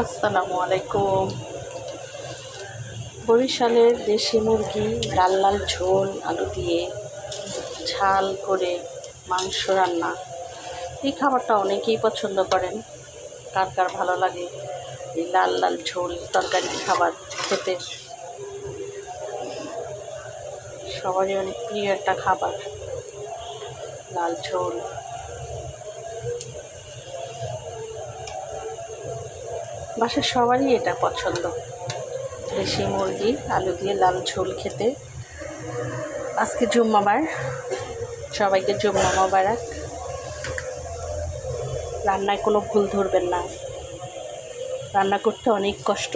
আসসালামু আলাইকুম। বরিশালের দেশি মুরগি লাল লাল ঝোল আলু দিয়ে ঝাল করে মাংস রান্না, এই খাবারটা অনেকেই পছন্দ করেন। কার কার ভালো লাগে এই লাল লাল ঝোল তরকারি খাবার খেতে? সবারই অনেক প্রিয় একটা খাবার লাল ঝোল। বাসার সবারই এটা পছন্দ, দেশি মুরগি আলু দিয়ে লাল ঝোল খেতে। আজকে জুম্মাবার, সবাইকে জুম্মা মোবারক। রান্নায় কোনো ভুল ধরবেন না, রান্না করতে অনেক কষ্ট।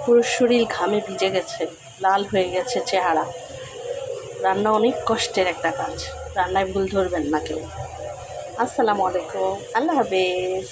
পুরো শরীর ঘামে ভিজে গেছে, লাল হয়ে গেছে চেহারা। রান্না অনেক কষ্টের একটা কাজ, রান্নায় ভুল ধরবেন না কেউ। আসসালামু আলাইকুম, আল্লাহ হাফেজ।